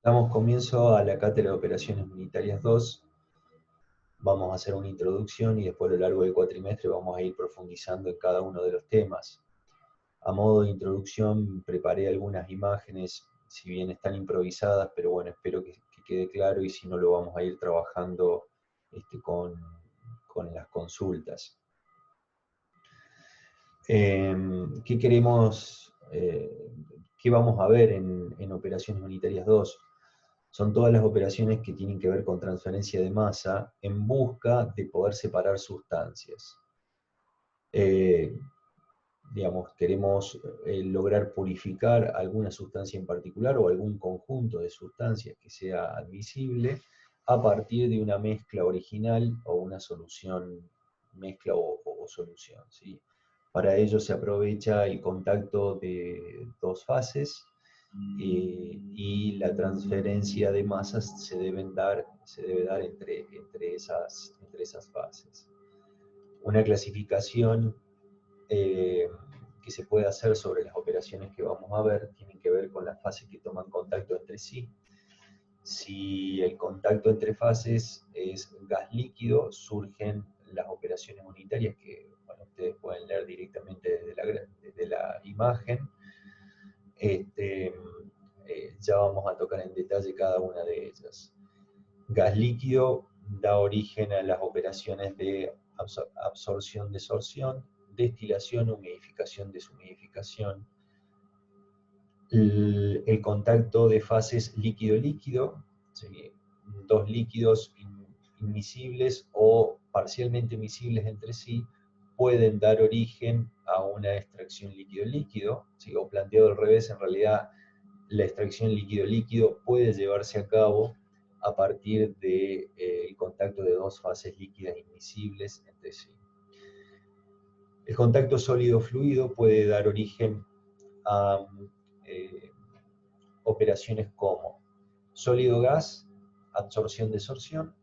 Damos comienzo a la cátedra de operaciones unitarias 2. Vamos a hacer una introducción y después a lo largo del cuatrimestre vamos a ir profundizando en cada uno de los temas. A modo de introducción preparé algunas imágenes, si bien están improvisadas, pero bueno, espero que quede claro y si no lo vamos a ir trabajando con las consultas. ¿Qué queremos, qué vamos a ver en operaciones unitarias 2? Son todas las operaciones que tienen que ver con transferencia de masa en busca de poder separar sustancias. Queremos lograr purificar alguna sustancia en particular o algún conjunto de sustancias que sea admisible a partir de una mezcla original o una solución, mezcla o solución, ¿sí? Para ello se aprovecha el contacto de dos fases y la transferencia de masas se debe dar entre esas fases. Una clasificación que se puede hacer sobre las operaciones que vamos a ver tienen que ver con las fases que toman contacto entre sí. Si el contacto entre fases es gas líquido, surgen las operaciones unitarias que bueno, ustedes pueden leer directamente desde la imagen. Ya vamos a tocar en detalle cada una de ellas. Gas líquido da origen a las operaciones de absorción-desorción, destilación, humidificación, deshumidificación. El contacto de fases líquido-líquido, ¿sí? Dos líquidos inmiscibles o parcialmente miscibles entre sí, pueden dar origen a una extracción líquido-líquido, ¿sí? O planteado al revés, en realidad la extracción líquido-líquido puede llevarse a cabo a partir del contacto de dos fases líquidas inmiscibles entre sí. El contacto sólido-fluido puede dar origen a operaciones como sólido-gas, absorción-desorción.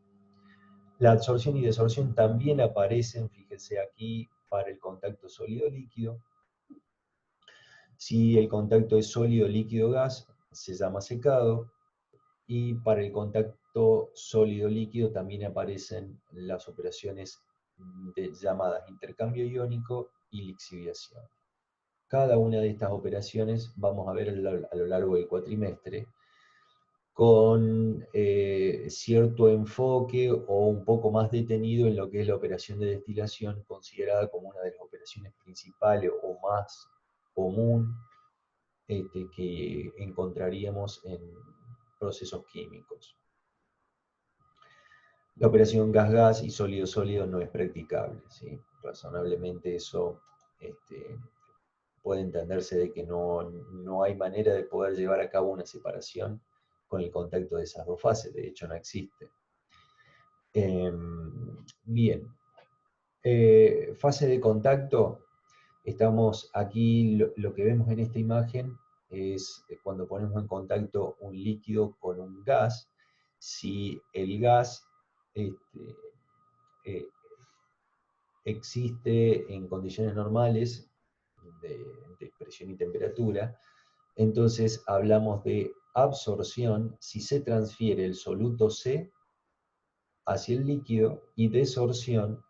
La absorción y desorción también aparecen, fíjense aquí, para el contacto sólido-líquido. Si el contacto es sólido-líquido-gas, se llama secado. Y para el contacto sólido-líquido también aparecen las operaciones llamadas intercambio iónico y lixiviación. Cada una de estas operaciones vamos a ver a lo largo del cuatrimestre con cierto enfoque o un poco más detenido en lo que es la operación de destilación, considerada como una de las operaciones principales o más común que encontraríamos en procesos químicos. La operación gas-gas y sólido-sólido no es practicable, ¿sí? Razonablemente eso puede entenderse de que no hay manera de poder llevar a cabo una separación con el contacto de esas dos fases, de hecho no existe. Bien, fase de contacto, estamos aquí, lo que vemos en esta imagen es cuando ponemos en contacto un líquido con un gas. Si el gas existe en condiciones normales de presión y temperatura, entonces hablamos de absorción si se transfiere el soluto C hacia el líquido y desorción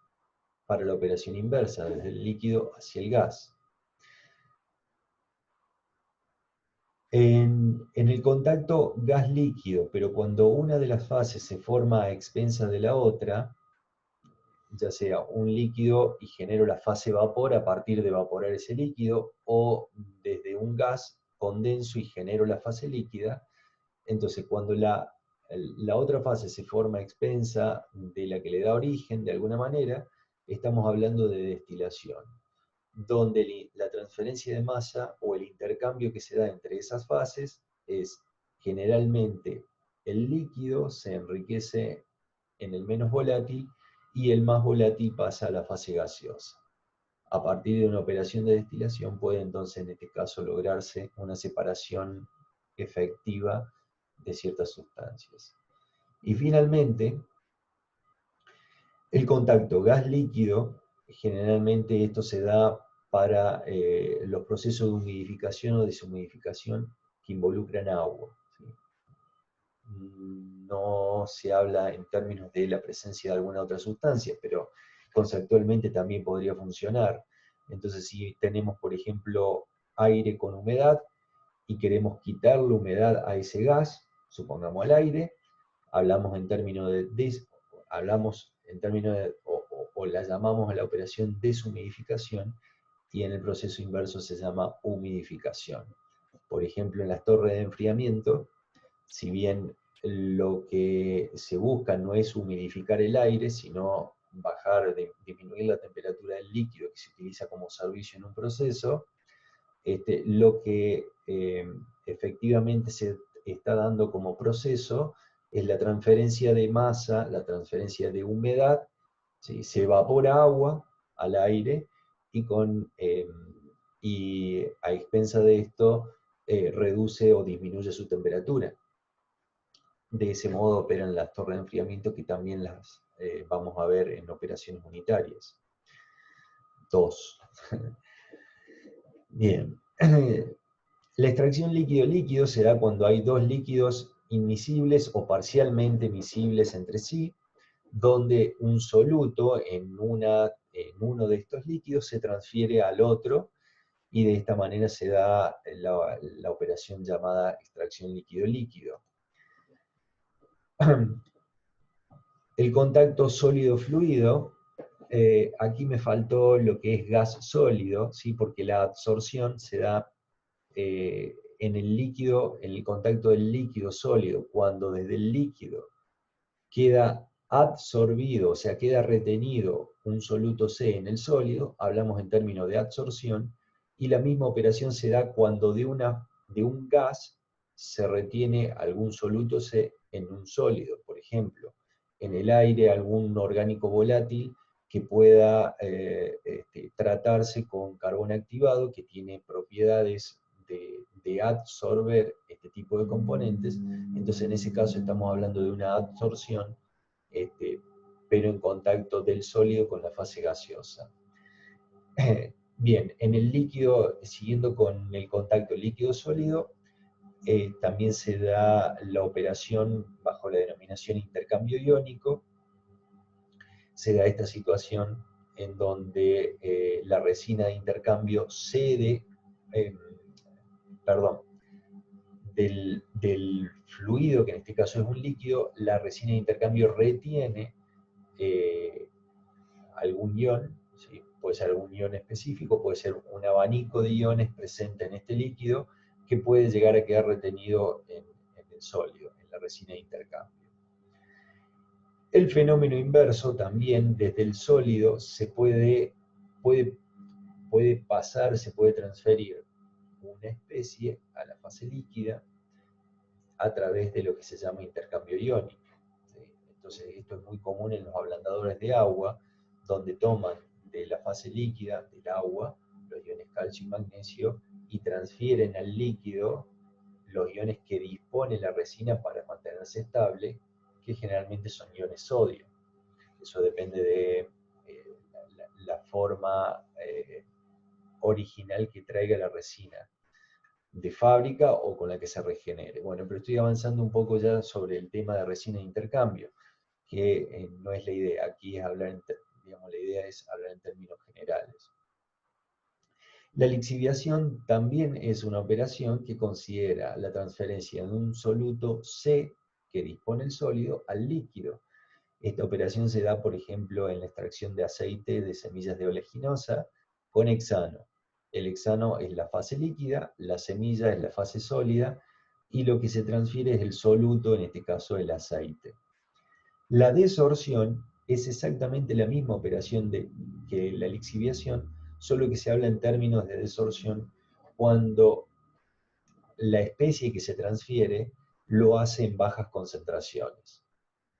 para la operación inversa, desde el líquido hacia el gas. En el contacto gas-líquido, pero cuando una de las fases se forma a expensas de la otra, ya sea un líquido y genero la fase vapor a partir de evaporar ese líquido, o desde un gas condenso y genero la fase líquida, entonces cuando la otra fase se forma a expensa de la que le da origen, de alguna manera, estamos hablando de destilación, donde la transferencia de masa o el intercambio que se da entre esas fases es generalmente el líquido se enriquece en el menos volátil y el más volátil pasa a la fase gaseosa. A partir de una operación de destilación puede entonces en este caso lograrse una separación efectiva de ciertas sustancias. Y finalmente, el contacto gas-líquido, generalmente esto se da para los procesos de humidificación o deshumidificación que involucran agua, ¿sí? no se habla en términos de la presencia de alguna otra sustancia, pero conceptualmente también podría funcionar. Entonces, si tenemos, por ejemplo, aire con humedad y queremos quitar la humedad a ese gas, supongamos al aire, hablamos en términos o la llamamos a la operación deshumidificación, y en el proceso inverso se llama humidificación. Por ejemplo, en las torres de enfriamiento, si bien lo que se busca no es humidificar el aire, sino disminuir la temperatura del líquido que se utiliza como servicio en un proceso, lo que efectivamente se está dando como proceso es la transferencia de masa, la transferencia de humedad, ¿sí? Se evapora agua al aire y a expensa de esto reduce o disminuye su temperatura. De ese modo operan las torres de enfriamiento, que también las vamos a ver en operaciones unitarias. 2. Bien. La extracción líquido-líquido se da cuando hay dos líquidos inmiscibles o parcialmente miscibles entre sí, donde un soluto en uno de estos líquidos se transfiere al otro, y de esta manera se da la operación llamada extracción líquido-líquido. El contacto sólido-fluido, aquí me faltó lo que es gas sólido, ¿sí? Porque la absorción se da en el líquido, en el contacto del líquido sólido, cuando desde el líquido queda absorbido, o sea, queda retenido un soluto C en el sólido, hablamos en términos de absorción, y la misma operación se da cuando de un gas se retiene algún soluto C en un sólido. Por ejemplo, en el aire algún orgánico volátil que pueda tratarse con carbón activado, que tiene propiedades de absorber este tipo de componentes. Entonces en ese caso estamos hablando de una absorción, pero en contacto del sólido con la fase gaseosa. Bien, en el líquido, siguiendo con el contacto líquido-sólido, también se da la operación bajo la denominación intercambio iónico. Se da esta situación en donde la resina de intercambio cede, del fluido, que en este caso es un líquido, la resina de intercambio retiene algún ion, ¿sí? Puede ser algún ion específico, puede ser un abanico de iones presente en este líquido, que puede llegar a quedar retenido en el sólido, en la resina de intercambio. El fenómeno inverso también, desde el sólido se puede pasar, se puede transferir una especie a la fase líquida a través de lo que se llama intercambio iónico, ¿sí? Entonces esto es muy común en los ablandadores de agua, donde toman de la fase líquida del agua los iones calcio y magnesio y transfieren al líquido los iones que dispone la resina para mantenerse estable, que generalmente son iones sodio. Eso depende de la forma original que traiga la resina de fábrica o con la que se regenere. Bueno, pero estoy avanzando un poco ya sobre el tema de resina de intercambio, que no es la idea. Aquí es la idea es hablar en términos generales. La lixiviación también es una operación que considera la transferencia de un soluto C que dispone el sólido al líquido. Esta operación se da, por ejemplo, en la extracción de aceite de semillas de oleaginosa con hexano. El hexano es la fase líquida, la semilla es la fase sólida, y lo que se transfiere es el soluto, en este caso el aceite. La desorción es exactamente la misma operación que la lixiviación, solo que se habla en términos de desorción cuando la especie que se transfiere lo hace en bajas concentraciones.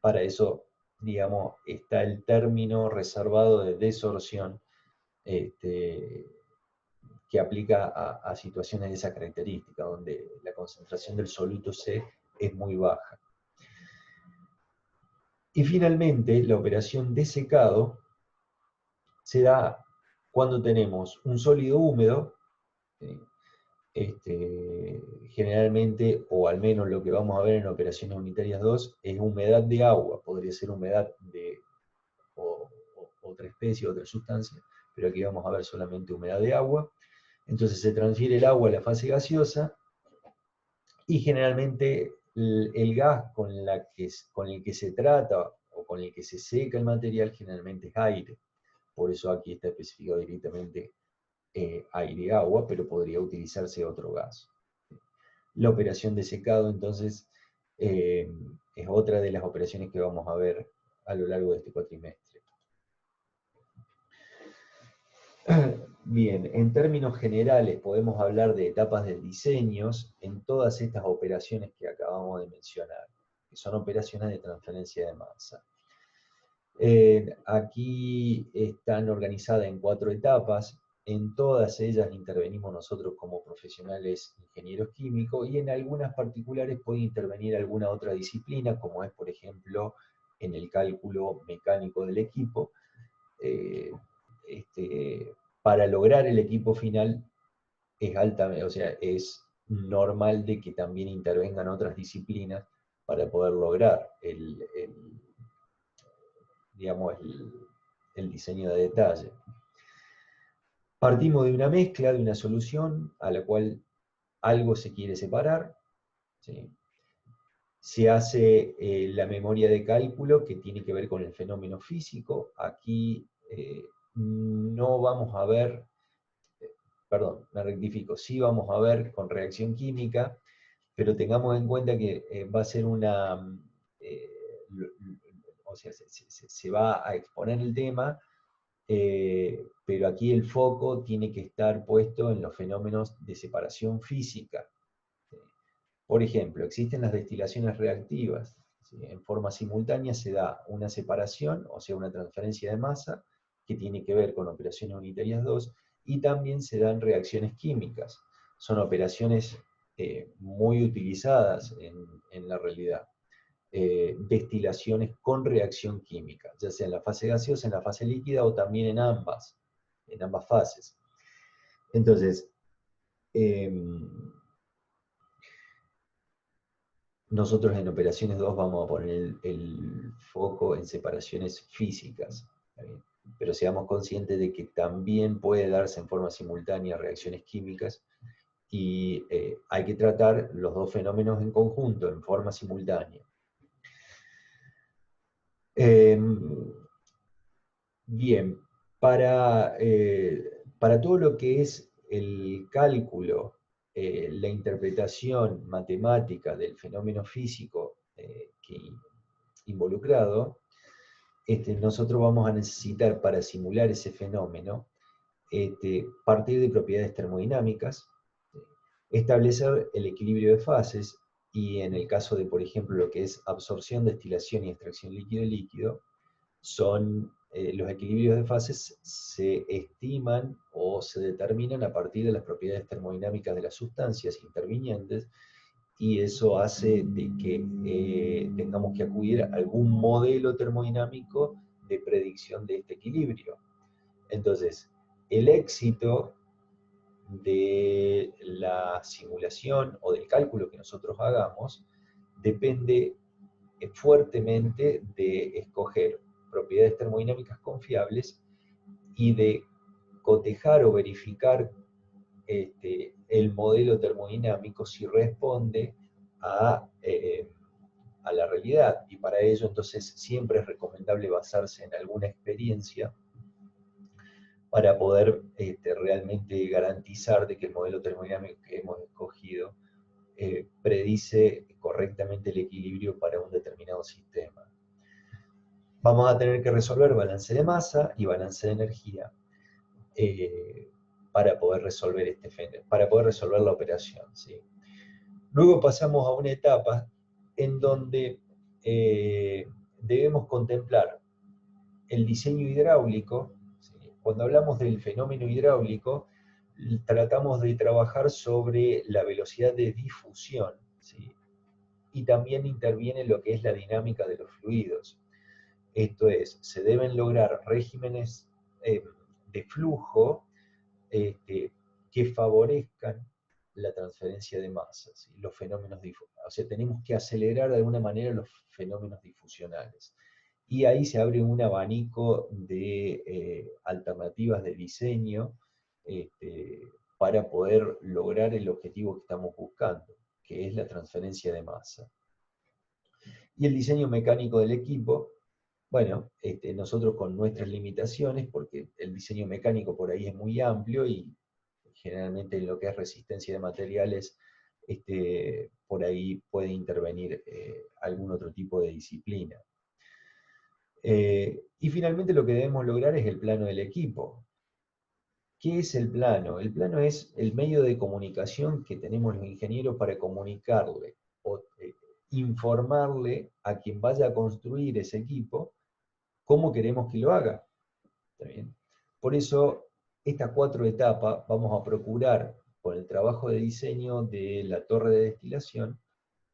Para eso, digamos, está el término reservado de desorción, que aplica a situaciones de esa característica, donde la concentración del soluto C es muy baja. Y finalmente, la operación de secado se da cuando tenemos un sólido húmedo, ¿sí? generalmente, o al menos lo que vamos a ver en operaciones unitarias 2, es humedad de agua. Podría ser humedad de otra especie, otra sustancia, pero aquí vamos a ver solamente humedad de agua. Entonces se transfiere el agua a la fase gaseosa y generalmente el gas con el que se trata o con el que se seca el material generalmente es aire. Por eso aquí está especificado directamente aire-agua, pero podría utilizarse otro gas. La operación de secado, entonces, es otra de las operaciones que vamos a ver a lo largo de este cuatrimestre. Bien, en términos generales podemos hablar de etapas del diseño en todas estas operaciones que acabamos de mencionar, que son operaciones de transferencia de masa. Aquí están organizadas en 4 etapas. En todas ellas intervenimos nosotros como profesionales ingenieros químicos y en algunas particulares puede intervenir alguna otra disciplina, como es, por ejemplo, en el cálculo mecánico del equipo. Para lograr el equipo final es normal de que también intervengan otras disciplinas para poder lograr digamos, el diseño de detalle. Partimos de una mezcla, de una solución a la cual algo se quiere separar, ¿sí? Se hace la memoria de cálculo que tiene que ver con el fenómeno físico. Aquí no vamos a ver, perdón, me rectifico, sí vamos a ver con reacción química, pero tengamos en cuenta que va a ser o sea, se va a exponer el tema, pero aquí el foco tiene que estar puesto en los fenómenos de separación física. Por ejemplo, existen las destilaciones reactivas. ¿Sí? En forma simultánea se da una separación, o sea, una transferencia de masa, que tiene que ver con operaciones unitarias 2, y también se dan reacciones químicas. Son operaciones muy utilizadas en la realidad. Destilaciones con reacción química, ya sea en la fase gaseosa, en la fase líquida o también en ambas fases. Entonces, nosotros en operaciones 2 vamos a poner el foco en separaciones físicas, pero seamos conscientes de que también puede darse en forma simultánea reacciones químicas y hay que tratar los dos fenómenos en conjunto, en forma simultánea. Bien, para todo lo que es el cálculo, la interpretación matemática del fenómeno físico involucrado, nosotros vamos a necesitar para simular ese fenómeno partir de propiedades termodinámicas, establecer el equilibrio de fases y en el caso de, por ejemplo, lo que es absorción, destilación y extracción líquido-líquido, los equilibrios de fases se estiman o se determinan a partir de las propiedades termodinámicas de las sustancias intervinientes y eso hace de que tengamos que acudir a algún modelo termodinámico de predicción de este equilibrio. Entonces, el éxito de la simulación o del cálculo que nosotros hagamos depende fuertemente de escoger propiedades termodinámicas confiables y de cotejar o verificar el modelo termodinámico si responde a la realidad. Y para ello entonces siempre es recomendable basarse en alguna experiencia para poder realmente garantizar de que el modelo termodinámico que hemos escogido predice correctamente el equilibrio para un determinado sistema. Vamos a tener que resolver balance de masa y balance de energía para poder resolver para poder resolver la operación, ¿sí? Luego pasamos a una etapa en donde debemos contemplar el diseño hidráulico. ¿Sí? Cuando hablamos del fenómeno hidráulico, tratamos de trabajar sobre la velocidad de difusión, ¿sí? Y también interviene lo que es la dinámica de los fluidos. Esto es, se deben lograr regímenes de flujo que favorezcan la transferencia de masas, y los fenómenos o sea, tenemos que acelerar de alguna manera los fenómenos difusionales. Y ahí se abre un abanico de alternativas de diseño para poder lograr el objetivo que estamos buscando, que es la transferencia de masa. Y el diseño mecánico del equipo, bueno, nosotros con nuestras limitaciones, porque el diseño mecánico por ahí es muy amplio y generalmente en lo que es resistencia de materiales, por ahí puede intervenir algún otro tipo de disciplina. Y finalmente lo que debemos lograr es el plano del equipo. ¿Qué es el plano? El plano es el medio de comunicación que tenemos los ingenieros para comunicarle o informarle a quien vaya a construir ese equipo cómo queremos que lo haga. ¿Está bien? Por eso, estas 4 etapas vamos a procurar, con el trabajo de diseño de la torre de destilación,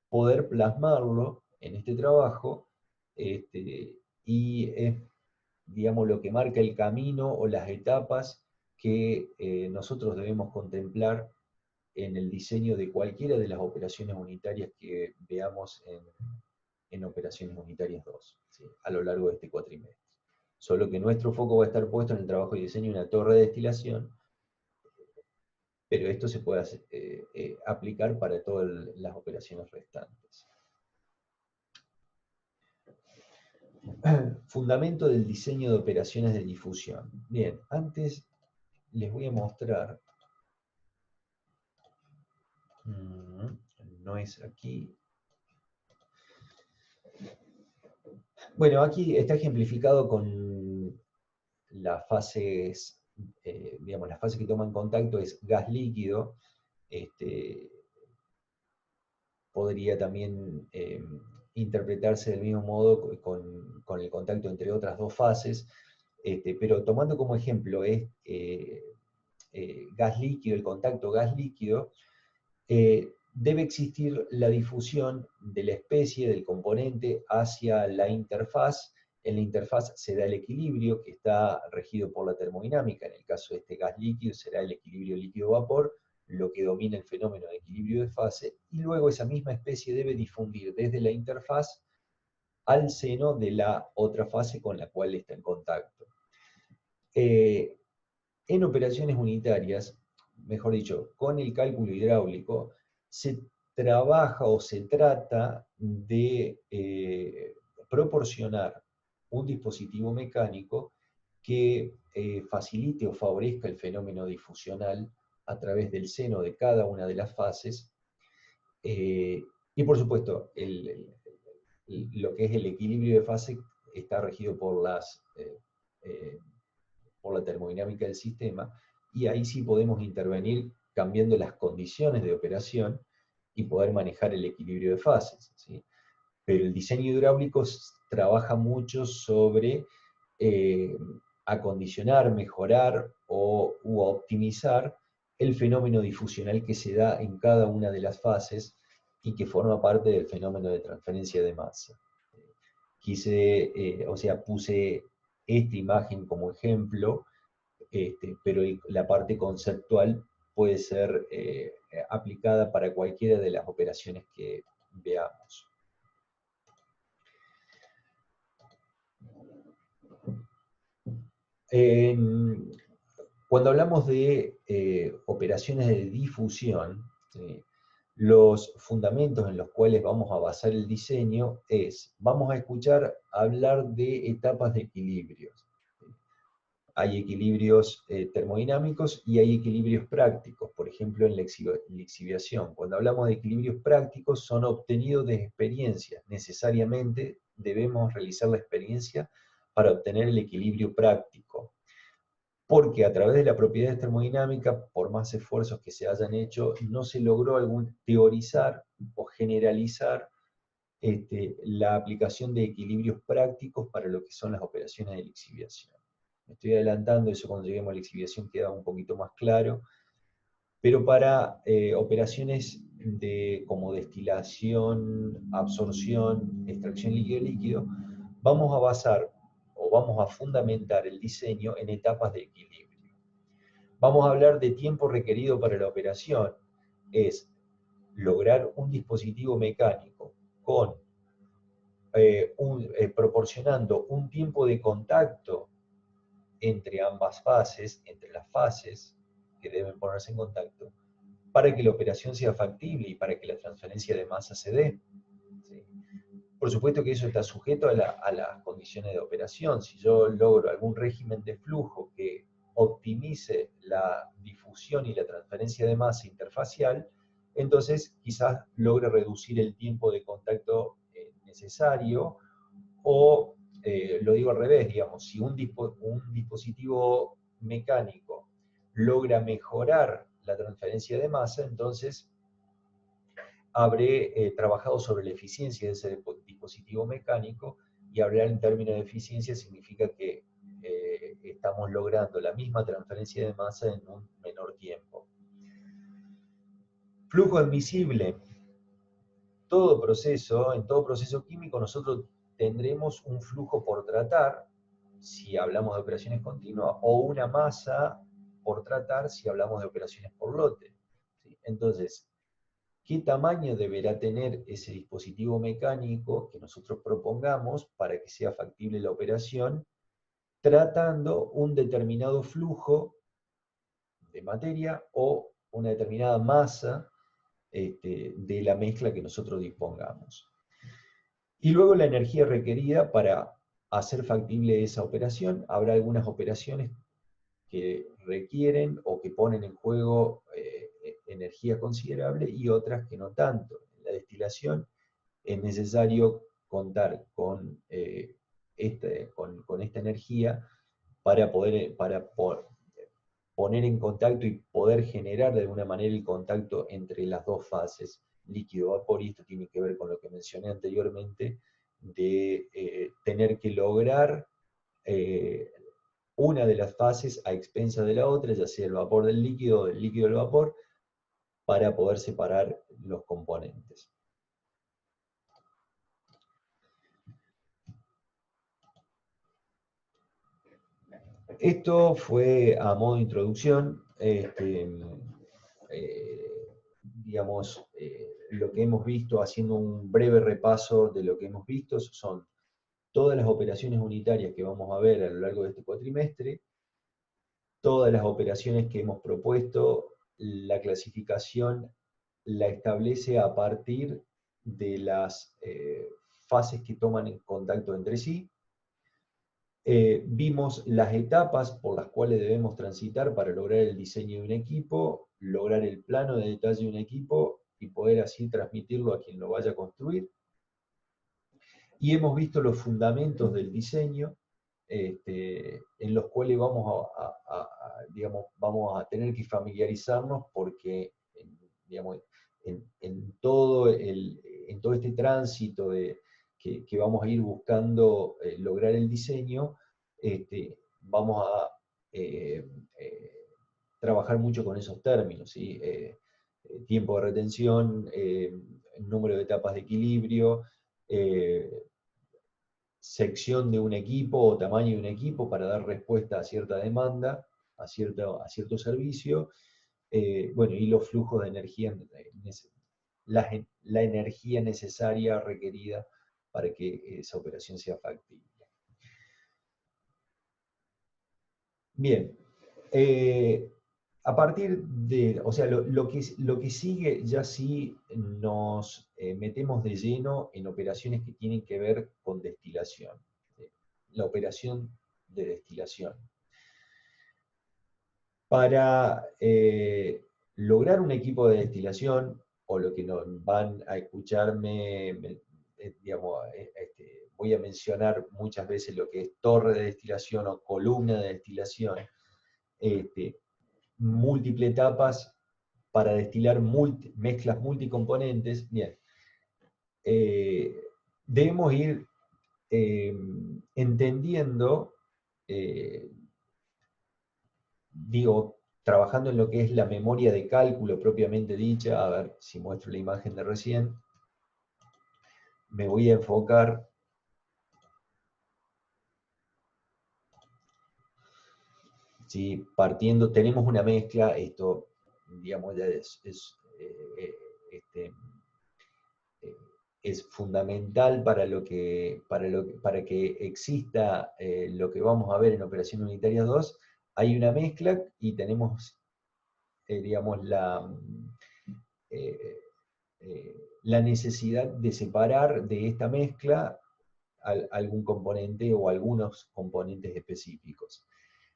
poder plasmarlo en este trabajo, y es, digamos, lo que marca el camino o las etapas que nosotros debemos contemplar en el diseño de cualquiera de las operaciones unitarias que veamos en Operaciones Unitarias 2, ¿sí? A lo largo de este cuatrimestre. Solo que nuestro foco va a estar puesto en el trabajo y diseño de una torre de destilación, pero esto se puede aplicar para todas las operaciones restantes. Fundamento del diseño de operaciones de difusión. Bien, antes les voy a mostrar, no es aquí. Bueno, aquí está ejemplificado con las fases, digamos, la fase que toma en contacto es gas líquido. Podría también interpretarse del mismo modo con el contacto entre otras 2 fases, pero tomando como ejemplo gas líquido, el contacto gas líquido, debe existir la difusión de la especie, del componente, hacia la interfaz. En la interfaz se da el equilibrio que está regido por la termodinámica. En el caso de este gas líquido será el equilibrio líquido-vapor, lo que domina el fenómeno de equilibrio de fase, y luego esa misma especie debe difundir desde la interfaz al seno de la otra fase con la cual está en contacto. En operaciones unitarias, mejor dicho, con el cálculo hidráulico, se trabaja o se trata de proporcionar un dispositivo mecánico que facilite o favorezca el fenómeno difusional a través del seno de cada una de las fases, y por supuesto lo que es el equilibrio de fase está regido por la termodinámica del sistema, y ahí sí podemos intervenir cambiando las condiciones de operación y poder manejar el equilibrio de fases, ¿sí? Pero el diseño hidráulico trabaja mucho sobre acondicionar, mejorar u optimizar el fenómeno difusional que se da en cada una de las fases y que forma parte del fenómeno de transferencia de masa. Puse esta imagen como ejemplo, pero la parte conceptual puede ser aplicada para cualquiera de las operaciones que veamos. Cuando hablamos de operaciones de difusión, ¿sí?, los fundamentos en los cuales vamos a basar el diseño vamos a escuchar hablar de etapas de equilibrios. Hay equilibrios termodinámicos y hay equilibrios prácticos, por ejemplo en la lixiviación. Cuando hablamos de equilibrios prácticos son obtenidos de experiencias. Necesariamente debemos realizar la experiencia para obtener el equilibrio práctico, porque a través de la propiedad termodinámica, por más esfuerzos que se hayan hecho, no se logró teorizar o generalizar la aplicación de equilibrios prácticos para lo que son las operaciones de lixiviación. Me estoy adelantando, eso cuando lleguemos a la lixiviación queda un poquito más claro, pero para operaciones como destilación, absorción, extracción líquido-líquido, vamos a basar o vamos a fundamentar el diseño en etapas de equilibrio. Vamos a hablar de tiempo requerido para la operación, es lograr un dispositivo mecánico con proporcionando un tiempo de contacto entre ambas fases, entre las fases que deben ponerse en contacto, para que la operación sea factible y para que la transferencia de masa se dé. ¿Sí? Por supuesto que eso está sujeto a las condiciones de operación. Si yo logro algún régimen de flujo que optimice la difusión y la transferencia de masa interfacial, entonces quizás logre reducir el tiempo de contacto necesario, o lo digo al revés, digamos, si un dispositivo mecánico logra mejorar la transferencia de masa, entonces habré trabajado sobre la eficiencia de ese dispositivo mecánico, y hablar en términos de eficiencia significa que estamos logrando la misma transferencia de masa en un menor tiempo. Flujo admisible. En todo proceso químico nosotros tendremos un flujo por tratar, si hablamos de operaciones continuas, o una masa por tratar si hablamos de operaciones por lote. ¿Sí? Entonces, ¿qué tamaño deberá tener ese dispositivo mecánico que nosotros propongamos para que sea factible la operación, tratando un determinado flujo de materia o una determinada masa de la mezcla que nosotros dispongamos? Y luego la energía requerida para hacer factible esa operación. Habrá algunas operaciones que requieren o que ponen en juego energía considerable, y otras que no tanto. En la destilación es necesario contar con, con esta energía para poner en contacto y poder generar de alguna manera el contacto entre las dos fases, líquido-vapor, y esto tiene que ver con lo que mencioné anteriormente, de tener que lograr una de las fases a expensas de la otra, ya sea el vapor del líquido o del líquido del vapor, para poder separar los componentes. Esto fue a modo de introducción. Digamos, lo que hemos visto, haciendo un breve repaso de lo que hemos visto, son todas las operaciones unitarias que vamos a ver a lo largo de este cuatrimestre, todas las operaciones que hemos propuesto. La clasificación la establece a partir de las fases que toman en contacto entre sí. Vimos las etapas por las cuales debemos transitar para lograr el diseño de un equipo, lograr el plano de detalle de un equipo y poder así transmitirlo a quien lo vaya a construir. Y hemos visto los fundamentos del diseño, en los cuales digamos, vamos a tener que familiarizarnos, porque digamos, en todo este tránsito que vamos a ir buscando lograr el diseño, vamos a trabajar mucho con esos términos, ¿sí? Tiempo de retención, número de etapas de equilibrio, sección de un equipo o tamaño de un equipo para dar respuesta a cierta demanda, a cierto servicio, bueno, y los flujos de energía, la energía necesaria, requerida para que esa operación sea factible. Bien, a partir de, o sea, lo que sigue, ya sí nos metemos de lleno en operaciones que tienen que ver con destilación. La operación de destilación. Para lograr un equipo de destilación, o lo que van a escucharme, digamos, voy a mencionar muchas veces lo que es torre de destilación o columna de destilación, múltiple etapas para destilar mezclas multicomponentes. Bien, debemos ir entendiendo, digo, trabajando en lo que es la memoria de cálculo propiamente dicha. A ver si muestro la imagen de recién. Me voy a enfocar ¿sí? Partiendo, tenemos una mezcla, esto, digamos, ya es fundamental para que exista lo que vamos a ver en Operación Unitaria 2, hay una mezcla y tenemos, digamos, la necesidad de separar de esta mezcla algún componente o algunos componentes específicos.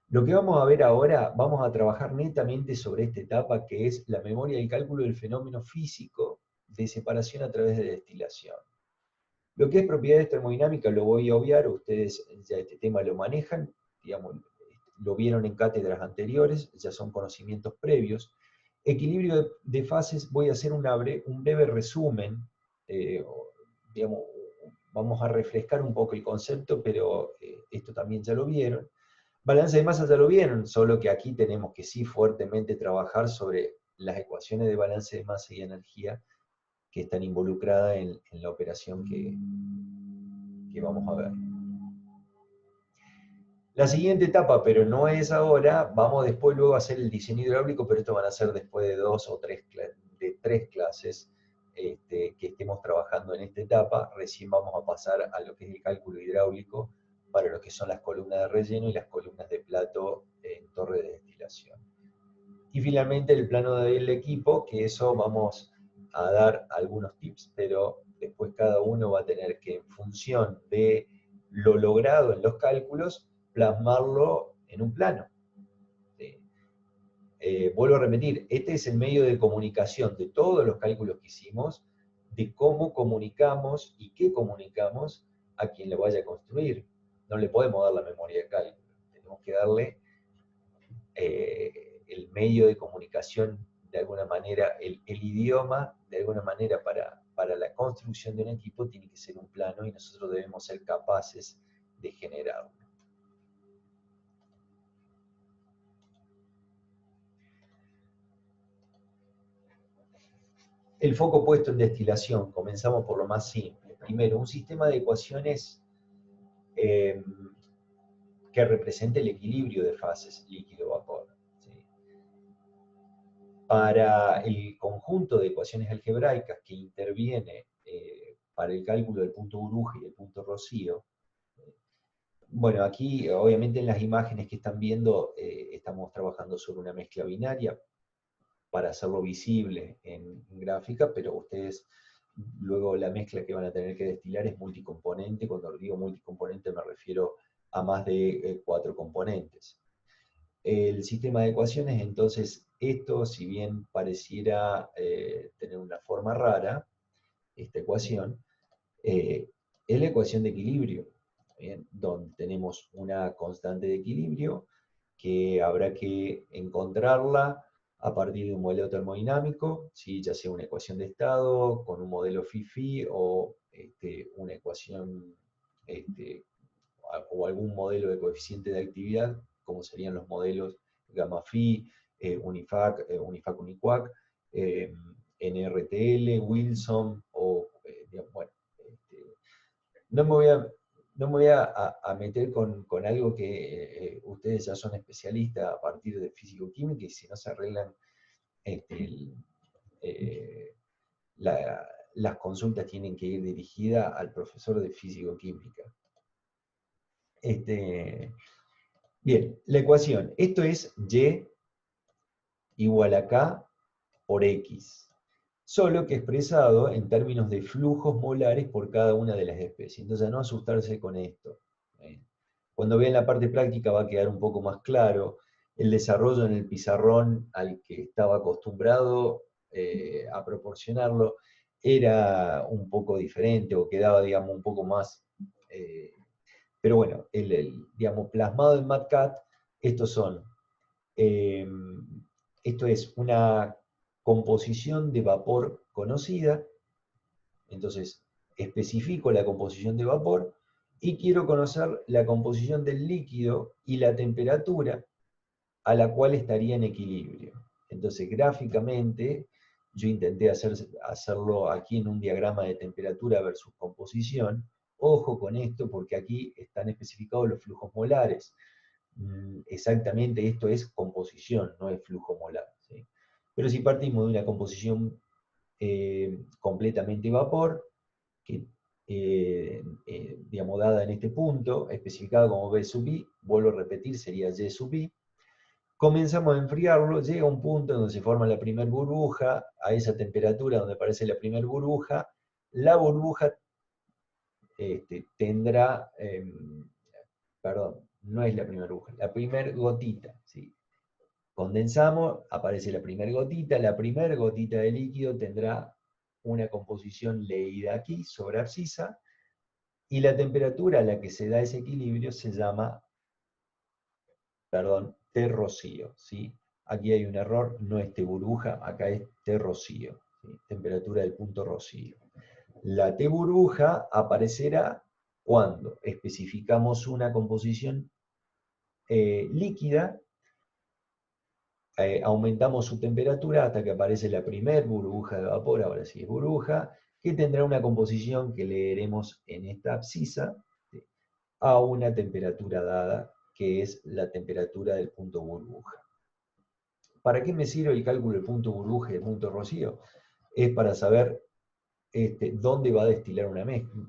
Lo que vamos a ver ahora, vamos a trabajar netamente sobre esta etapa que es la memoria y cálculo del fenómeno físico de separación a través de destilación. Lo que es propiedades termodinámicas lo voy a obviar, ustedes ya este tema lo manejan, digamos, lo vieron en cátedras anteriores, ya son conocimientos previos. Equilibrio de fases, voy a hacer un breve resumen, digamos, vamos a refrescar un poco el concepto, pero esto también ya lo vieron. Balance de masa ya lo vieron, solo que aquí tenemos que sí fuertemente trabajar sobre las ecuaciones de balance de masa y energía que están involucradas en la operación que vamos a ver. La siguiente etapa, pero no es ahora, vamos después luego a hacer el diseño hidráulico, pero esto van a ser después de 2 o 3 clases que estemos trabajando en esta etapa. Recién vamos a pasar a lo que es el cálculo hidráulico para lo que son las columnas de relleno y las columnas de plato en torre de destilación. Y finalmente el plano del equipo, que eso vamos a dar algunos tips, pero después cada uno va a tener que, en función de lo logrado en los cálculos, plasmarlo en un plano. ¿Sí? Vuelvo a repetir, este es el medio de comunicación de todos los cálculos que hicimos, de cómo comunicamos y qué comunicamos a quien lo vaya a construir. No le podemos dar la memoria de cálculo, tenemos que darle el medio de comunicación de alguna manera, el idioma de alguna manera para la construcción de un equipo tiene que ser un plano y nosotros debemos ser capaces de generarlo. El foco puesto en destilación, comenzamos por lo más simple. Primero, un sistema de ecuaciones que represente el equilibrio de fases líquido-vapor. ¿Sí? Para el conjunto de ecuaciones algebraicas que interviene para el cálculo del punto burbuja y del punto rocío, bueno, aquí obviamente en las imágenes que están viendo estamos trabajando sobre una mezcla binaria para hacerlo visible en gráfica, pero ustedes luego la mezcla que van a tener que destilar es multicomponente. Cuando digo multicomponente me refiero a más de 4 componentes. El sistema de ecuaciones, entonces, esto, si bien pareciera tener una forma rara, esta ecuación, es la ecuación de equilibrio, ¿bien? Donde tenemos una constante de equilibrio que habrá que encontrarla a partir de un modelo termodinámico, ¿sí? Ya sea una ecuación de estado, con un modelo FIFI o una ecuación o algún modelo de coeficiente de actividad, como serían los modelos gamma phi, Unifac, Unifac-Unicuac, NRTL, Wilson, o, digamos, bueno, no me voy a, no me voy a meter con algo que ustedes ya son especialistas a partir de físico-química y si no se arreglan las consultas tienen que ir dirigidas al profesor de físico-química. Bien, la ecuación. Esto es Y igual a K por X. Solo que expresado en términos de flujos molares por cada una de las especies. Entonces, no asustarse con esto. Cuando vean la parte práctica va a quedar un poco más claro. El desarrollo en el pizarrón al que estaba acostumbrado a proporcionarlo era un poco diferente o quedaba, digamos, un poco más... pero bueno, digamos, plasmado en MATCAT, estos son... esto es una composición de vapor conocida, entonces especifico la composición de vapor y quiero conocer la composición del líquido y la temperatura a la cual estaría en equilibrio. Entonces gráficamente yo intenté hacerlo aquí en un diagrama de temperatura versus composición. Ojo con esto porque aquí están especificados los flujos molares. Exactamente esto es composición, no es flujo molar. ¿Sí? Pero si partimos de una composición completamente vapor, que, digamos, dada en este punto, especificada como B sub I, vuelvo a repetir, sería Y sub I, comenzamos a enfriarlo, llega un punto donde se forma la primera burbuja, a esa temperatura donde aparece la primera burbuja, la burbuja tendrá, perdón, no es la primera burbuja, la primera gotita, ¿sí? Condensamos, aparece la primera gotita de líquido tendrá una composición leída aquí sobre abscisa, y la temperatura a la que se da ese equilibrio se llama, perdón, T rocío, ¿sí? Aquí hay un error, no es T burbuja, acá es T rocío, ¿sí? Temperatura del punto rocío. La T burbuja aparecerá cuando especificamos una composición líquida, aumentamos su temperatura hasta que aparece la primer burbuja de vapor, ahora sí es burbuja, que tendrá una composición que leeremos en esta abscisa, ¿sí?, a una temperatura dada, que es la temperatura del punto burbuja. ¿Para qué me sirve el cálculo del punto burbuja y del punto rocío? Es para saber dónde va a destilar una mezcla.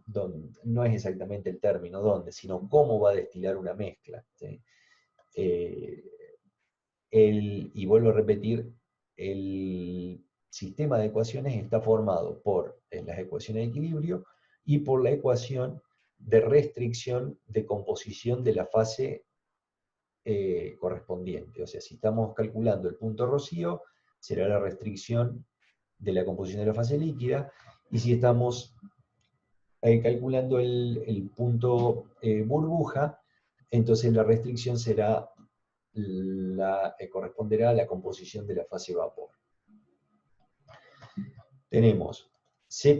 No es exactamente el término dónde, sino cómo va a destilar una mezcla, ¿sí? Y vuelvo a repetir, el sistema de ecuaciones está formado por las ecuaciones de equilibrio y por la ecuación de restricción de composición de la fase correspondiente. O sea, si estamos calculando el punto rocío, será la restricción de la composición de la fase líquida, y si estamos calculando el punto burbuja, entonces la restricción será corresponderá a la composición de la fase vapor. Tenemos C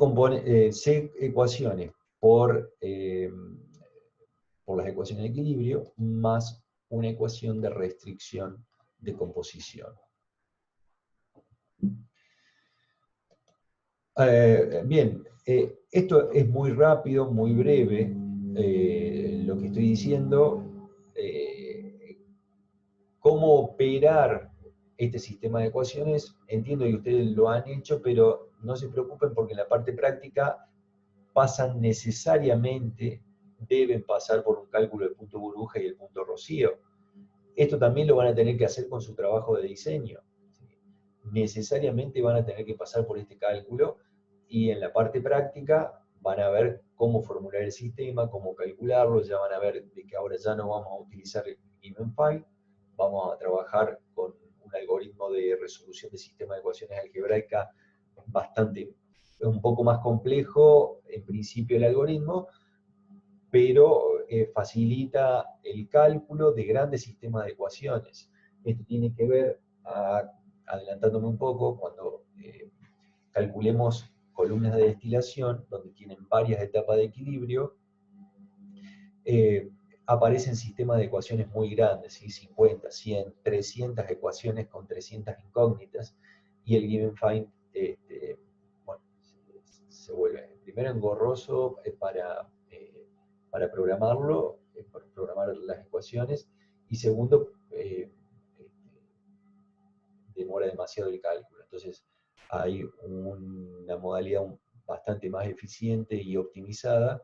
ecuaciones por las ecuaciones de equilibrio más una ecuación de restricción de composición. Bien, esto es muy rápido, muy breve, lo que estoy diciendo. Cómo operar este sistema de ecuaciones, entiendo que ustedes lo han hecho, pero no se preocupen porque en la parte práctica pasan necesariamente, deben pasar por un cálculo del punto burbuja y el punto rocío. Esto también lo van a tener que hacer con su trabajo de diseño. Necesariamente van a tener que pasar por este cálculo, y en la parte práctica van a ver cómo formular el sistema, cómo calcularlo, ya van a ver de que ahora ya no vamos a utilizar el given file, vamos a trabajar con un algoritmo de resolución de sistema de ecuaciones algebraicas un poco más complejo en principio el algoritmo, pero facilita el cálculo de grandes sistemas de ecuaciones. Esto tiene que ver, adelantándome un poco, cuando calculemos columnas de destilación, donde tienen varias etapas de equilibrio, aparecen sistemas de ecuaciones muy grandes, ¿sí? 50, 100, 300 ecuaciones con 300 incógnitas, y el given find bueno, se vuelve primero engorroso para programarlo, para programar las ecuaciones, y segundo, demora demasiado el cálculo. Entonces hay una modalidad bastante más eficiente y optimizada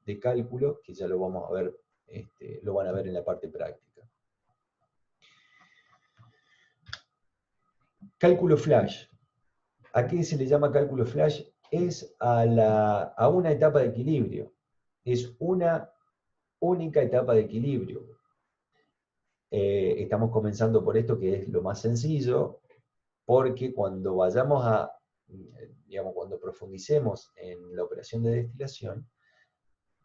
de cálculo, que ya lo vamos a ver, lo van a ver en la parte práctica. Cálculo flash. ¿A qué se le llama cálculo flash? Es a una etapa de equilibrio. Es una única etapa de equilibrio. Estamos comenzando por esto, que es lo más sencillo, porque cuando vayamos cuando profundicemos en la operación de destilación,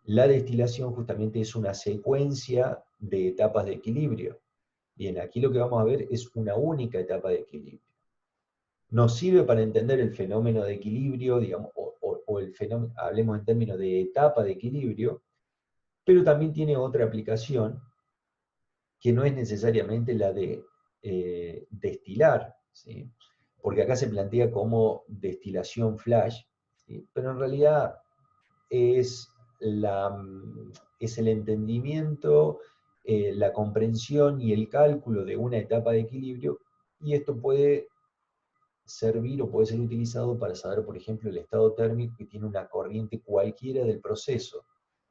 la destilación justamente es una secuencia de etapas de equilibrio. Bien, aquí lo que vamos a ver es una única etapa de equilibrio. Nos sirve para entender el fenómeno de equilibrio, digamos, o el fenómeno, hablemos en términos de etapa de equilibrio, pero también tiene otra aplicación que no es necesariamente la de destilar, ¿sí? Porque acá se plantea como destilación flash, ¿sí? Pero en realidad es el entendimiento, la comprensión y el cálculo de una etapa de equilibrio, y esto puede servir o puede ser utilizado para saber, por ejemplo, el estado térmico que tiene una corriente cualquiera del proceso.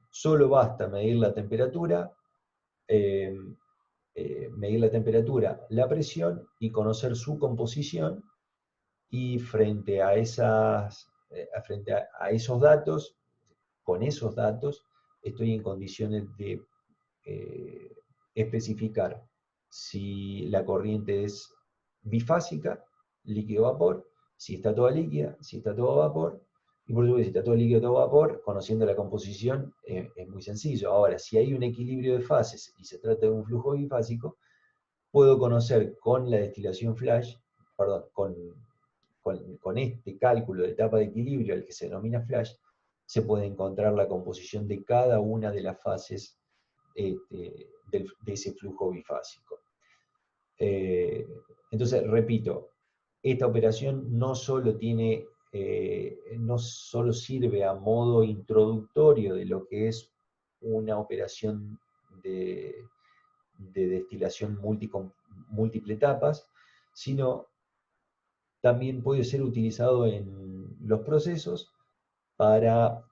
Solo basta medir la temperatura, eh, la presión y conocer su composición, y frente a esos datos, con esos datos, estoy en condiciones de especificar si la corriente es bifásica, líquido-vapor, si está toda líquida, si está todo vapor, y por supuesto, si está todo líquido, todo vapor, conociendo la composición, es muy sencillo. Ahora, si hay un equilibrio de fases y se trata de un flujo bifásico, puedo conocer con la destilación flash, perdón, con este cálculo de etapa de equilibrio, el que se denomina flash, se puede encontrar la composición de cada una de las fases de ese flujo bifásico. Entonces, repito, esta operación no solo sirve a modo introductorio de lo que es una operación de destilación múltiple etapas, sino también puede ser utilizado en los procesos para,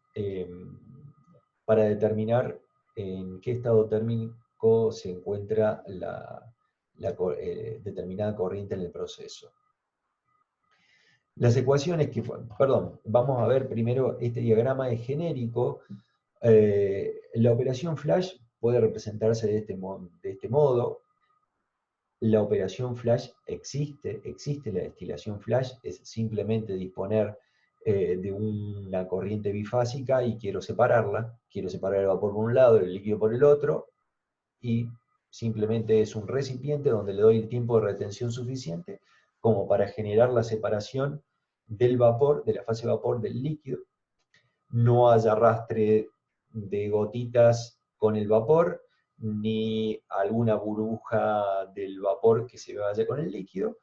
para determinar en qué estado térmico se encuentra la determinada corriente en el proceso. Las ecuaciones vamos a ver primero, este diagrama es genérico. La operación flash puede representarse de este modo. La operación flash existe la destilación flash, es simplemente disponer de una corriente bifásica y quiero separar el vapor por un lado, el líquido por el otro, y simplemente es un recipiente donde le doy el tiempo de retención suficiente como para generar la separación del vapor, de la fase vapor del líquido. No haya arrastre de gotitas con el vapor, ni alguna burbuja del vapor que se vaya con el líquido.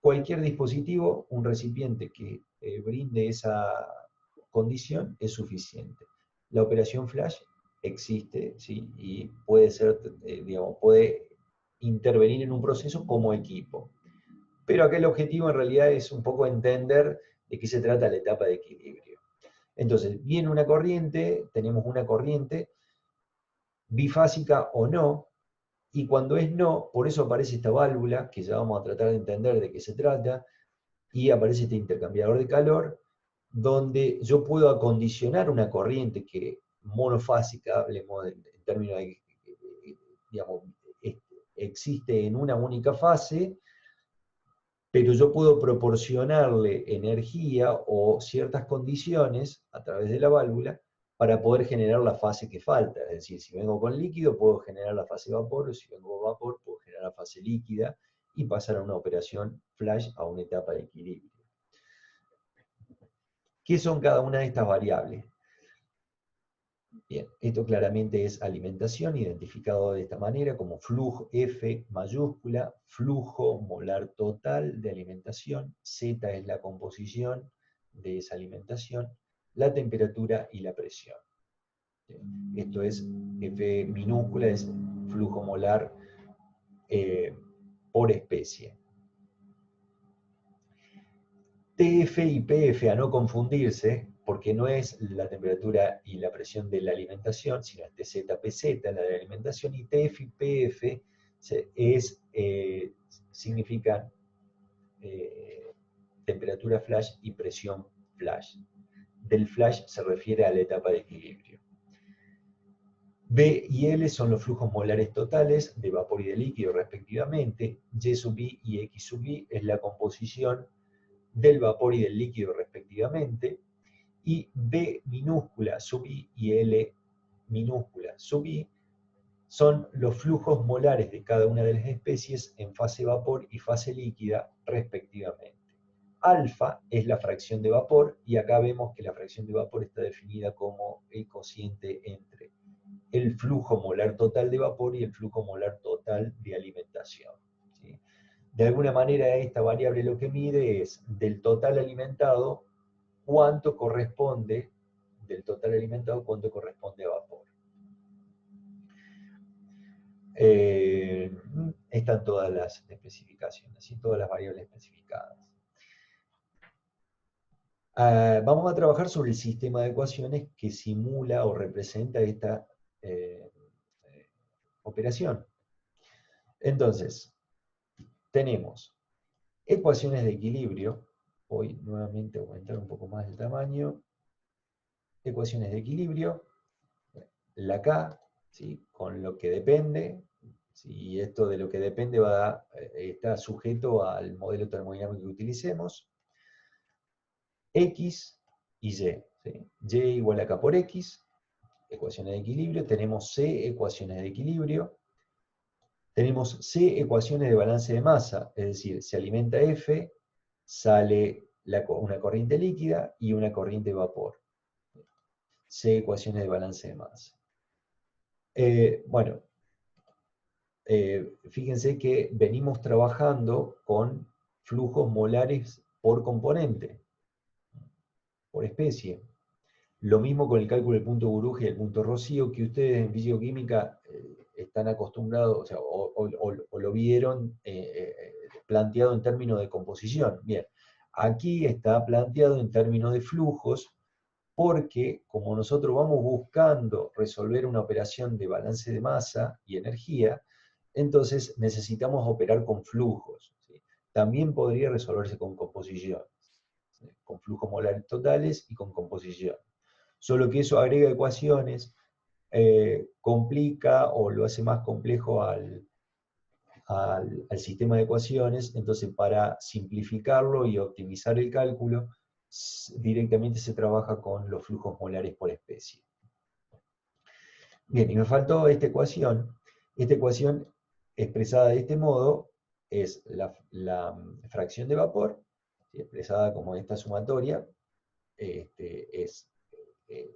Cualquier dispositivo, un recipiente que brinde esa condición es suficiente. La operación flash existe, ¿sí? Y puede ser, puede intervenir en un proceso como equipo. Pero acá el objetivo en realidad es un poco entender de qué se trata la etapa de equilibrio. Entonces, viene una corriente, tenemos una corriente bifásica o no, y cuando es no, por eso aparece esta válvula, que ya vamos a tratar de entender de qué se trata, y aparece este intercambiador de calor, donde yo puedo acondicionar una corriente que monofásica, hablemos en términos de, digamos, existe en una única fase, pero yo puedo proporcionarle energía o ciertas condiciones a través de la válvula para poder generar la fase que falta. Es decir, si vengo con líquido, puedo generar la fase vapor, o si vengo con vapor, puedo generar la fase líquida y pasar a una operación flash, a una etapa de equilibrio. ¿Qué son cada una de estas variables? Bien, esto claramente es alimentación, identificado de esta manera como flujo F mayúscula, flujo molar total de alimentación, Z es la composición de esa alimentación, la temperatura y la presión. Esto es F minúscula, es flujo molar por especie. TF y PF, a no confundirse, porque no es la temperatura y la presión de la alimentación, sino es TZ, PZ, la de la alimentación, y TF y PF significan temperatura flash y presión flash. Del flash se refiere a la etapa de equilibrio. B y L son los flujos molares totales de vapor y de líquido respectivamente. Y sub I y X sub I es la composición del vapor y del líquido respectivamente, y B minúscula sub I y L minúscula sub I son los flujos molares de cada una de las especies en fase vapor y fase líquida respectivamente. Alfa es la fracción de vapor, y acá vemos que la fracción de vapor está definida como el cociente entre el flujo molar total de vapor y el flujo molar total de alimentación. ¿Sí? De alguna manera esta variable lo que mide es del total alimentado cuánto corresponde a vapor. Están todas las especificaciones y todas las variables especificadas. Vamos a trabajar sobre el sistema de ecuaciones que simula o representa esta eh, operación. Entonces, tenemos ecuaciones de equilibrio. Voy nuevamente a aumentar un poco más el tamaño. Ecuaciones de equilibrio. La K, ¿sí? Con lo que depende. ¿Sí? Y esto de lo que depende está sujeto al modelo termodinámico que utilicemos. X y Y. ¿Sí? Y igual a K por X. Ecuaciones de equilibrio. Tenemos C, ecuaciones de equilibrio. Tenemos C, ecuaciones de balance de masa, es decir, se alimenta F, sale una corriente líquida y una corriente de vapor. C, ecuaciones de balance de masa. Bueno, fíjense que venimos trabajando con flujos molares por componente, por especie. Lo mismo con el cálculo del punto Buruje y el punto Rocío, que ustedes en fisicoquímica están acostumbrados, o sea, o lo vieron planteado en términos de composición. Bien, aquí está planteado en términos de flujos, porque como nosotros vamos buscando resolver una operación de balance de masa y energía, entonces necesitamos operar con flujos, ¿sí? También podría resolverse con composición, ¿sí? Con flujos molares totales y con composición. Solo que eso agrega ecuaciones, complica o lo hace más complejo al sistema de ecuaciones. Entonces, para simplificarlo y optimizar el cálculo, directamente se trabaja con los flujos molares por especie. Bien, y me faltó esta ecuación. Esta ecuación expresada de este modo es la fracción de vapor, ¿sí? Expresada como esta sumatoria.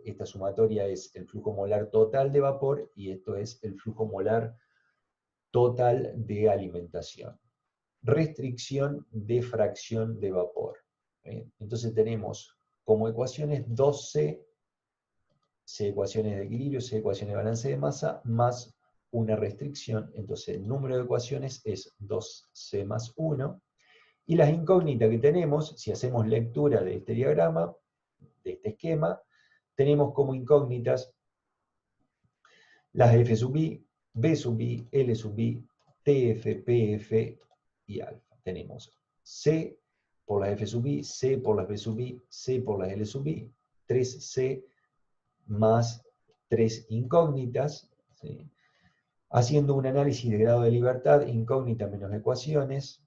Esta sumatoria es el flujo molar total de vapor y esto es el flujo molar total de alimentación. Restricción de fracción de vapor. Entonces tenemos como ecuaciones 2C, C ecuaciones de equilibrio, C ecuaciones de balance de masa, más una restricción. Entonces el número de ecuaciones es 2C más 1. Y las incógnitas que tenemos, si hacemos lectura de este diagrama, de este esquema, tenemos como incógnitas las F sub I, B sub I, L sub I, TF, PF y alfa. Tenemos C por las F sub I, C por las B sub I, C por las L sub I, 3C más 3 incógnitas, ¿sí? Haciendo un análisis de grado de libertad, incógnita menos ecuaciones,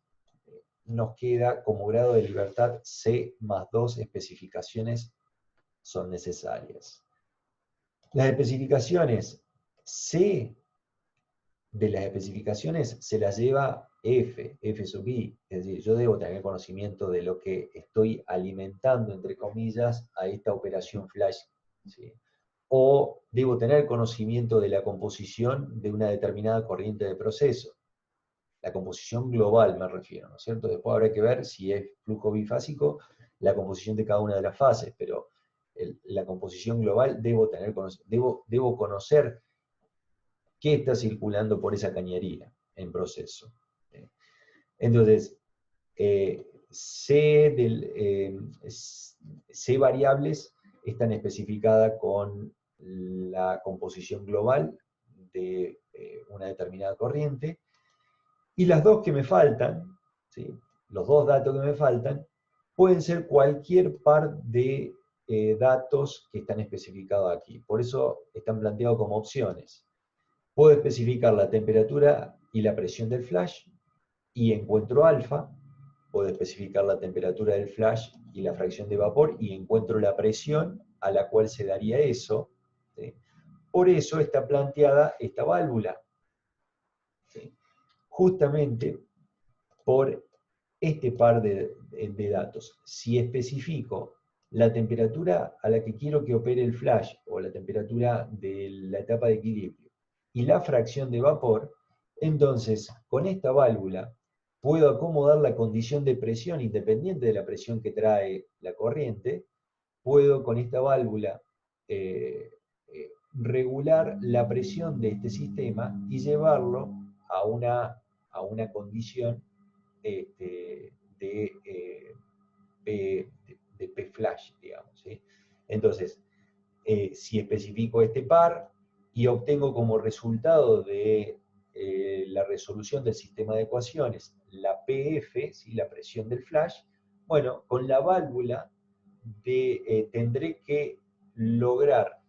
nos queda como grado de libertad C más 2 especificaciones son necesarias. Las especificaciones C de las especificaciones se las lleva F sub I, es decir, yo debo tener conocimiento de lo que estoy alimentando, entre comillas, a esta operación flash, ¿sí? O debo tener conocimiento de la composición de una determinada corriente de proceso. La composición global me refiero, ¿no es cierto? Después habrá que ver si es flujo bifásico, la composición de cada una de las fases, pero la composición global debo conocer qué está circulando por esa cañería en proceso. Entonces, C variables están especificadas con la composición global de una determinada corriente, y las dos que me faltan, ¿sí? Los dos datos que me faltan, pueden ser cualquier par de datos que están especificados aquí. Por eso están planteados como opciones. Puedo especificar la temperatura y la presión del flash y encuentro alfa. Puedo especificar la temperatura del flash y la fracción de vapor y encuentro la presión a la cual se daría eso, ¿sí? Por eso está planteada esta válvula, ¿sí? Justamente por este par de datos. Si especifico la temperatura a la que quiero que opere el flash o la temperatura de la etapa de equilibrio y la fracción de vapor, entonces con esta válvula puedo acomodar la condición de presión independiente de la presión que trae la corriente. Puedo con esta válvula regular la presión de este sistema y llevarlo a una condición de de P flash, digamos, ¿sí? Entonces, si especifico este par y obtengo como resultado de la resolución del sistema de ecuaciones la PF, ¿sí? La presión del flash, bueno, con la válvula tendré que lograr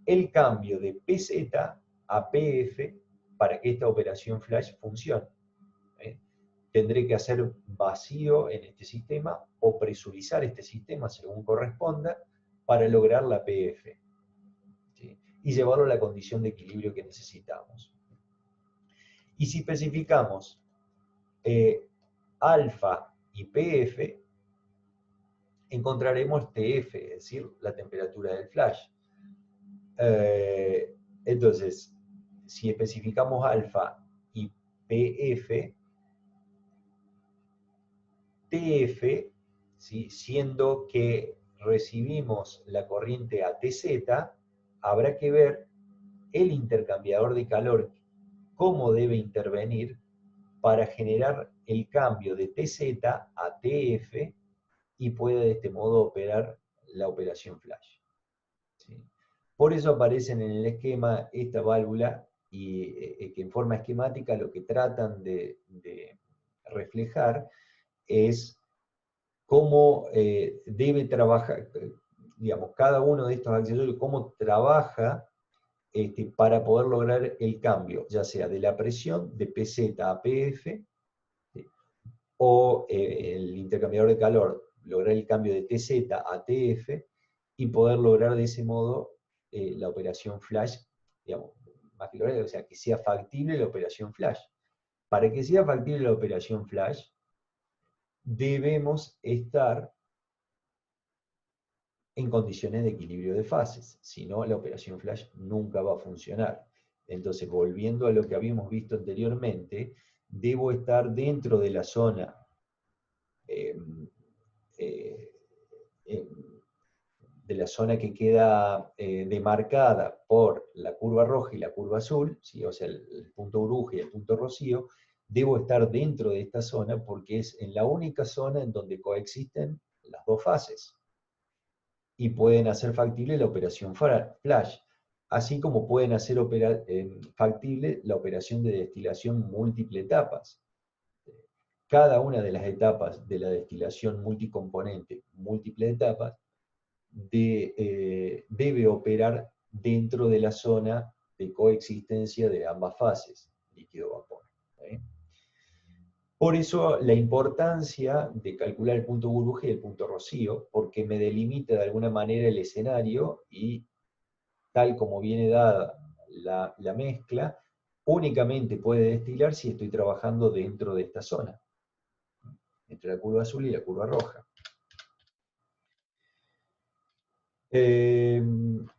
el cambio de PZ a PF para que esta operación flash funcione. Tendré que hacer vacío en este sistema o presurizar este sistema según corresponda para lograr la PF, ¿sí? Y llevarlo a la condición de equilibrio que necesitamos. Y si especificamos alfa y PF, encontraremos TF, es decir, la temperatura del flash. Entonces, si especificamos alfa y PF, TF, ¿sí? Siendo que recibimos la corriente a TZ, habrá que ver el intercambiador de calor cómo debe intervenir para generar el cambio de TZ a TF y pueda de este modo operar la operación flash, ¿sí? Por eso aparecen en el esquema esta válvula y que en forma esquemática lo que tratan de reflejar es cómo debe trabajar, digamos, cada uno de estos accesorios, cómo trabaja para poder lograr el cambio, ya sea de la presión de PZ a PF, ¿sí? O el intercambiador de calor, lograr el cambio de TZ a TF y poder lograr de ese modo la operación flash, digamos, más que lograr, o sea, que sea factible la operación flash. Para que sea factible la operación flash, debemos estar en condiciones de equilibrio de fases, si no la operación flash nunca va a funcionar. Entonces, volviendo a lo que habíamos visto anteriormente, debo estar dentro de la zona que queda demarcada por la curva roja y la curva azul, ¿sí? O sea, el punto Uruje y el punto Rocío, debo estar dentro de esta zona porque es en la única zona en donde coexisten las dos fases y pueden hacer factible la operación flash, así como pueden hacer factible la operación de destilación múltiple etapas. Cada una de las etapas de la destilación multicomponente, múltiple etapas, debe operar dentro de la zona de coexistencia de ambas fases, líquido-vapor. Por eso la importancia de calcular el punto burbuja y el punto rocío, porque me delimita de alguna manera el escenario y tal como viene dada la mezcla, únicamente puede destilar si estoy trabajando dentro de esta zona, entre la curva azul y la curva roja. Bien.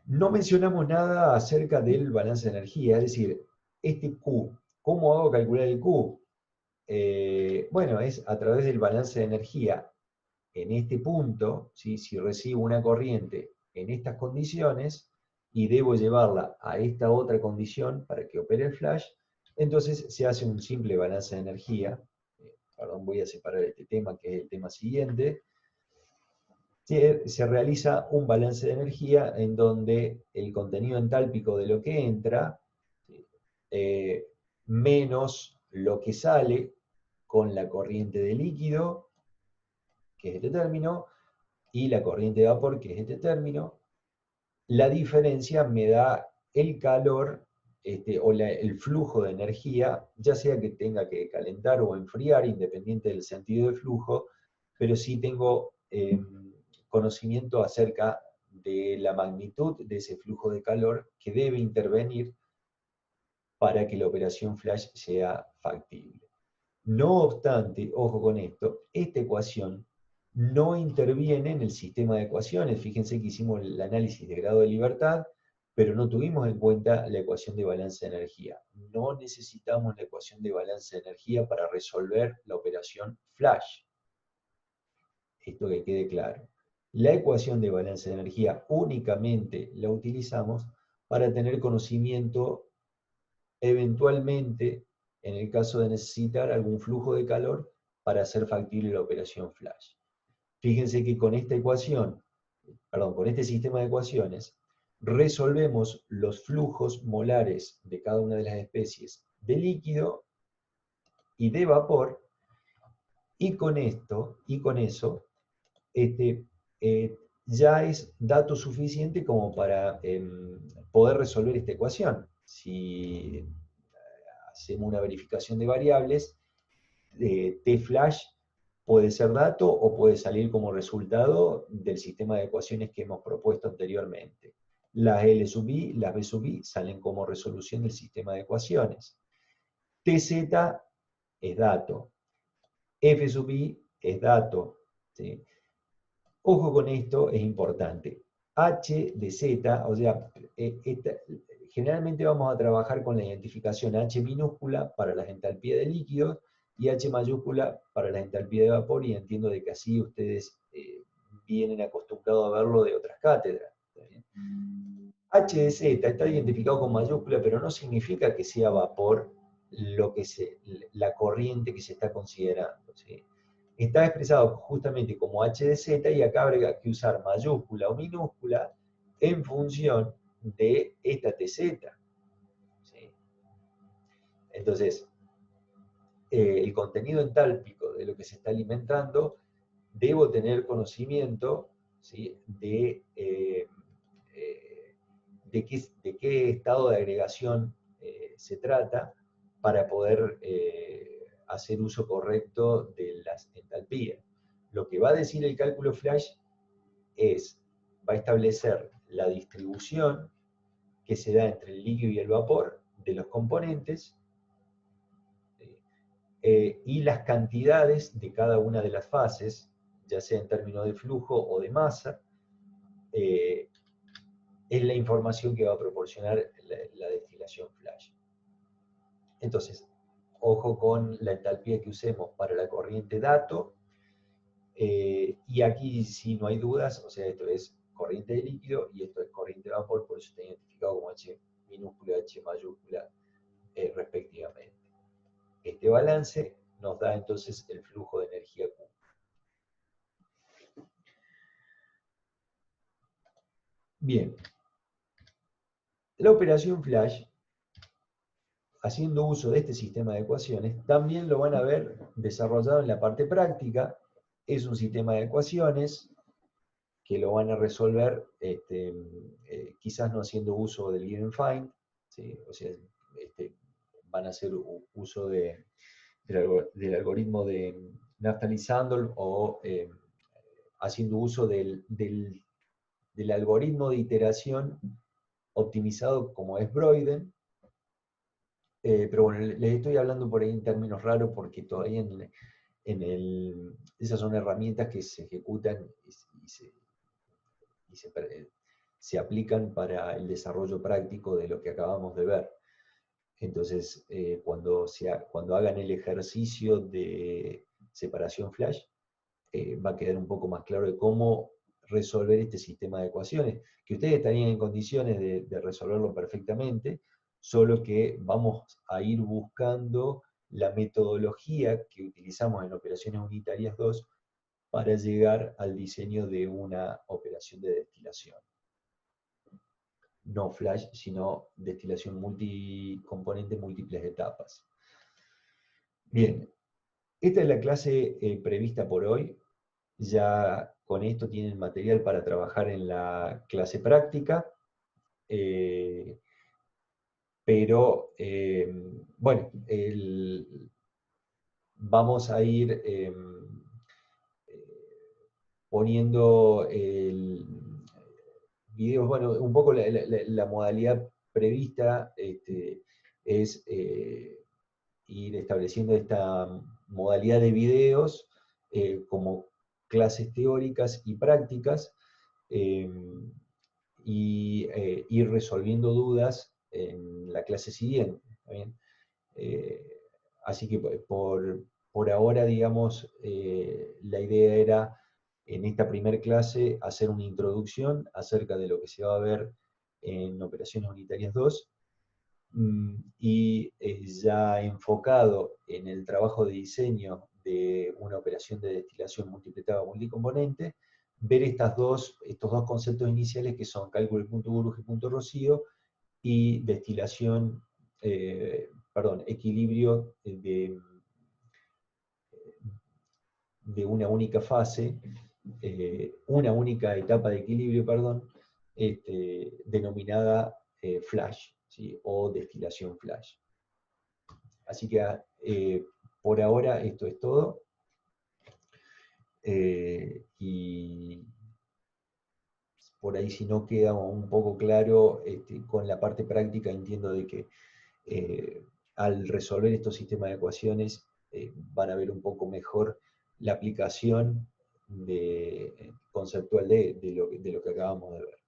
No mencionamos nada acerca del balance de energía, es decir, este Q, ¿cómo hago calcular el Q? Bueno, es a través del balance de energía. En este punto, ¿sí? Si recibo una corriente en estas condiciones y debo llevarla a esta otra condición para que opere el flash, entonces se hace un simple balance de energía. Perdón, voy a separar este tema, que es el tema siguiente. Se realiza un balance de energía en donde el contenido entálpico de lo que entra menos lo que sale con la corriente de líquido, que es este término, y la corriente de vapor, que es este término, la diferencia me da el calor o el flujo de energía, ya sea que tenga que calentar o enfriar, independiente del sentido de flujo, pero sí tengo conocimiento acerca de la magnitud de ese flujo de calor que debe intervenir para que la operación flash sea factible. No obstante, ojo con esto, esta ecuación no interviene en el sistema de ecuaciones. Fíjense que hicimos el análisis de grado de libertad, pero no tuvimos en cuenta la ecuación de balance de energía. No necesitamos la ecuación de balance de energía para resolver la operación flash. Esto que quede claro. La ecuación de balance de energía únicamente la utilizamos para tener conocimiento eventualmente, en el caso de necesitar algún flujo de calor para hacer factible la operación flash. Fíjense que con esta ecuación, con este sistema de ecuaciones, resolvemos los flujos molares de cada una de las especies de líquido y de vapor, y con eso, ya es dato suficiente como para poder resolver esta ecuación. Si hacemos una verificación de variables, T flash puede ser dato o puede salir como resultado del sistema de ecuaciones que hemos propuesto anteriormente. Las L sub I, las B sub I salen como resolución del sistema de ecuaciones. TZ es dato. F sub I es dato. ¿Sí? Ojo con esto, es importante. H de Z, o sea, generalmente vamos a trabajar con la identificación H minúscula para las entalpías de líquidos y H mayúscula para las entalpías de vapor, y entiendo de que así ustedes vienen acostumbrados a verlo de otras cátedras. H de Z está identificado con mayúscula, pero no significa que sea vapor la corriente que se está considerando. ¿Sí? Está expresado justamente como H de Z, y acá habrá que usar mayúscula o minúscula en función de esta TZ. ¿Sí? Entonces, el contenido entálpico de lo que se está alimentando, debo tener conocimiento, ¿sí?, de qué estado de agregación se trata para poder hacer uso correcto de las entalpías. Lo que va a decir el cálculo flash va a establecer la distribución que se da entre el líquido y el vapor de los componentes, y las cantidades de cada una de las fases, ya sea en términos de flujo o de masa, es la información que va a proporcionar la destilación flash. Entonces, ojo con la entalpía que usemos para la corriente dato, y aquí sí no hay dudas, o sea, esto es corriente de líquido y esto es corriente de vapor, por eso está identificado como H minúscula, H mayúscula, respectivamente. Este balance nos da entonces el flujo de energía Q. Bien, la operación flash, haciendo uso de este sistema de ecuaciones, también lo van a ver desarrollado en la parte práctica. Es un sistema de ecuaciones que lo van a resolver quizás no haciendo uso del given find, ¿sí? O sea, van a hacer uso del algoritmo de Naftali-Sandol, o haciendo uso del algoritmo de iteración optimizado como es Broiden. Pero bueno, les estoy hablando por ahí en términos raros porque todavía esas son herramientas que se ejecutan y se aplican para el desarrollo práctico de lo que acabamos de ver. Entonces, cuando hagan el ejercicio de separación flash, va a quedar un poco más claro de cómo resolver este sistema de ecuaciones, que ustedes estarían en condiciones de resolverlo perfectamente, solo que vamos a ir buscando la metodología que utilizamos en operaciones unitarias 2 para llegar al diseño de una operación de destilación. No flash, sino destilación multicomponente, múltiples etapas. Bien, esta es la clase prevista por hoy. Ya con esto tienen material para trabajar en la clase práctica, pero bueno, vamos a ir poniendo videos. Bueno, un poco la modalidad prevista es ir estableciendo esta modalidad de videos como clases teóricas y prácticas, y ir resolviendo dudas en la clase siguiente. ¿Está bien? Así que por ahora, digamos, la idea era en esta primera clase hacer una introducción acerca de lo que se va a ver en Operaciones Unitarias 2, y ya enfocado en el trabajo de diseño de una operación de destilación multiplicada multicomponente, ver estos dos conceptos iniciales que son cálculo del punto burbuja y punto rocío, y destilación, equilibrio de una única fase, una única etapa de equilibrio, denominada flash, ¿sí? O destilación flash. Así que por ahora esto es todo. Y por ahí, si no queda un poco claro, con la parte práctica entiendo de que al resolver estos sistemas de ecuaciones van a ver un poco mejor la aplicación conceptual de lo que acabamos de ver.